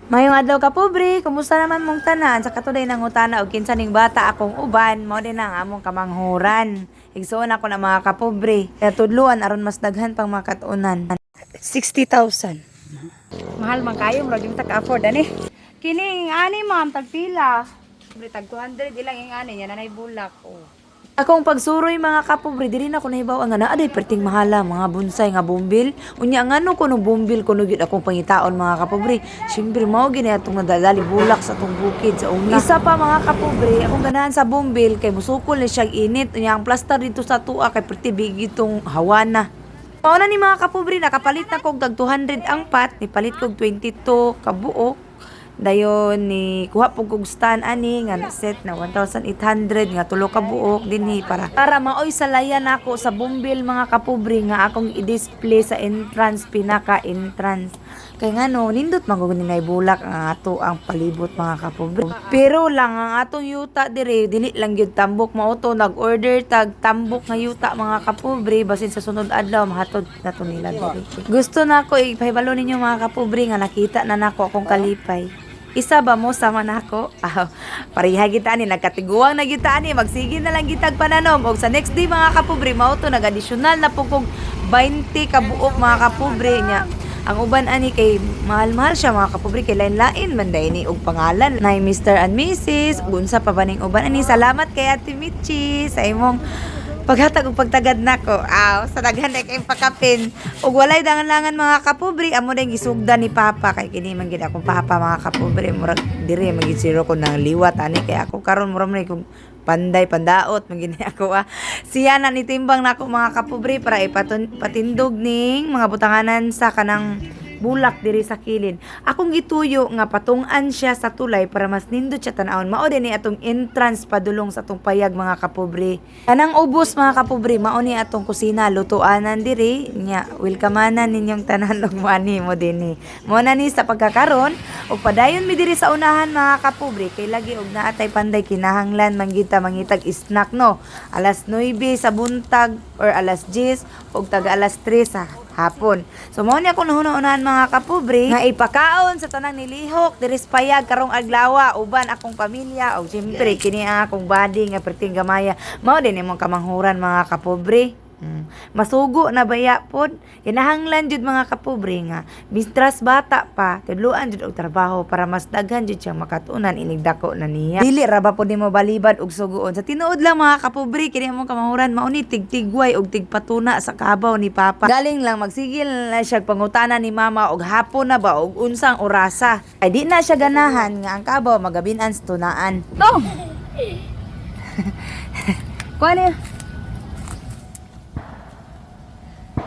Mayong adlaw ka pobre, kumusta naman mong tanan sa katuday ng utana og kinsa ning bata akong uban, mao din ang among kamanghuran. Igsuon ako na mga kapobre, kaya tudluan aron mas daghan pang makatunan. 60,000. Mahal man kayo, murag yung tag-afford ani. Kining ani ma'am tagpila. Sobre tag 200 ilang yung ani yan nanay bulak. Oh. Akong pagsuroy mga kapobre, diri na ko nahibaw ang nga aday perting mahala mga bonsai nga bumbil. Unya ngano kuno bumbil kuno gyud akong pangitaon mga kapobre. Syempre mao gini atong nadadali bulak sa atong bukid sa una. Isa pa mga kapobre, akong ganahan sa bumbil kay musukol ni siya init. Unya ang plaster dito sa tuwa kay perti big itong hawana. Mao na ni mga kapobre, nakapalit na kog tag 200 ang pat, nipalit kog 22 ka buok. Dayon ni kuha pug kog stand ani nga set na 1,800 nga tulo ka buok dinhi para maoy salayan nako sa bumbil mga kapobre nga akong i-display sa entrance pinaka entrance. Kay ngano nindot man gud ni bulak ang ato ang palibot mga kapobre. Pero lang ang atong yuta dire dili lang gyud tambok mao to nag-order tag tambok nga yuta mga kapobre basin sa sunod adlaw mahatod nato nila dire. Gusto nako ipahibalo ninyo mga kapobre nga nakita na nako akong kalipay. Isa ba mo sama nako? Pareha kita ni nagkatiguang na kita ni magsige na lang gitag pananom og sa next day mga kapobre mao to nag-additional na pugog 20 ka buok mga kapobre nya. Ang uban ani kay mahal-mahal siya mga kapobre kay lain-lain man day ni og pangalan na Mr. and Mrs. Unsa pa ba ning uban ani? Salamat kay Ate Michi sa imong paghatag og pagtagad nako. Sa daghan na kay pakapin. Ug walay dangan-langan mga kapobre, amo na gisugdan ni Papa kay kini man gid akong papa mga kapobre. Murag dire magitsiro ko nang liwat ani kay ako karon murag man kong panday pandaot magini ako siya na nitimbang nako mga kapobre para ipatindog ning mga butanganan sa kanang bulak diri sa kilid. Akong gituyo nga patungan siya sa tulay para mas nindot siya tan-awon. Mao din ni atong entrance padulong sa atong payag mga kapobre. Kanang ubos mga kapobre, mao ni atong kusina lutuanan diri nya. Welcomemanan ninyong tanan og mani mo dinhi. Mo na ni sa pagkakaron ug padayon mi diri sa unahan mga kapobre kay lagi og naatay panday kinahanglan manggita mangitag snack no. Alas 9 sa buntag or alas 10 ug taga alas 3 sa hapon. So mao ni ako nahuna-unahan mga kapobre nga ipakaon sa tanang nilihok diri sa payag karong adlaw uban akong pamilya og syempre kini ang akong body nga perting gamaya. Mao din imong kamanghuran mga kapobre. Masugo na baya pod kinahanglan jud mga kapobre nga mistras bata pa tudluan jud og trabaho para mas daghan jud siyang makatunan inig dako na niya. Dili ra ba pod nimo balibad og suguon sa tinuod lang mga kapobre kini among kamanghuran mao ni tigtigway og tigpatuna sa kabaw ni Papa. Galing lang magsigil na siya pangutana ni Mama og hapon na ba og unsang orasa. Ay di na siya ganahan nga ang kabaw magabinan sa tunaan. To. Kuan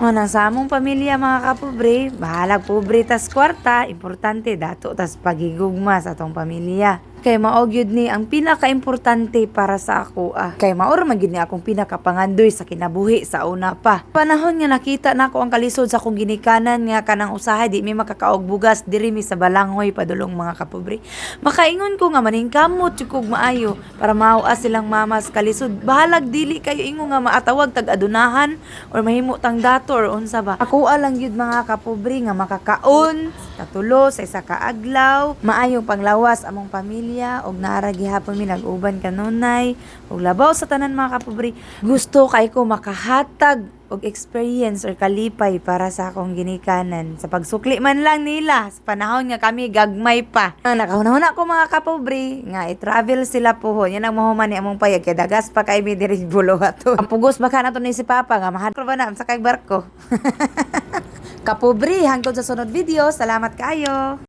Nang sa among pamilya mga kapobre, bahalag pobre tas kwarta, importante dato tas pagigugma sa atong pamilya. Kay mao gyud ni ang pinaka-importante para sa ako Kay maor man gyud ni akong pinakapangandoy sa kinabuhi sa una pa. Panahon nga nakita nako ang kalisod sa akong ginikanan nga kanang usahay di mi makakaog bugas diri mi sa balanghoy padulong mga kapobre. Makaingon ko nga maningkamot jud maayo para mauas silang mama sa kalisod. Bahalag dili kayo ingon nga maatawag tag adunahan or mahimo tang dato or unsa ba. Ako lang gyud mga kapobre nga makakaon katulo sa isa ka adlaw, maayong panglawas among pamilya og naara gihapon mi nag-uban kanunay og labaw sa tanan mga kapobre. Gusto kay ko makahatag og experience or kalipay para sa akong ginikanan sa pagsukli man lang nila sa panahon nga kami gagmay pa. Nakahuna ko mga kapobre nga i-travel sila po yan ang mahuman ni among payag kay dagas pa kay mi diri Buluhato. Ang pugos baka nato ni si Papa nga mahal ba na sa kay barko. Kapobre hangtod sa sunod video. Salamat kayo.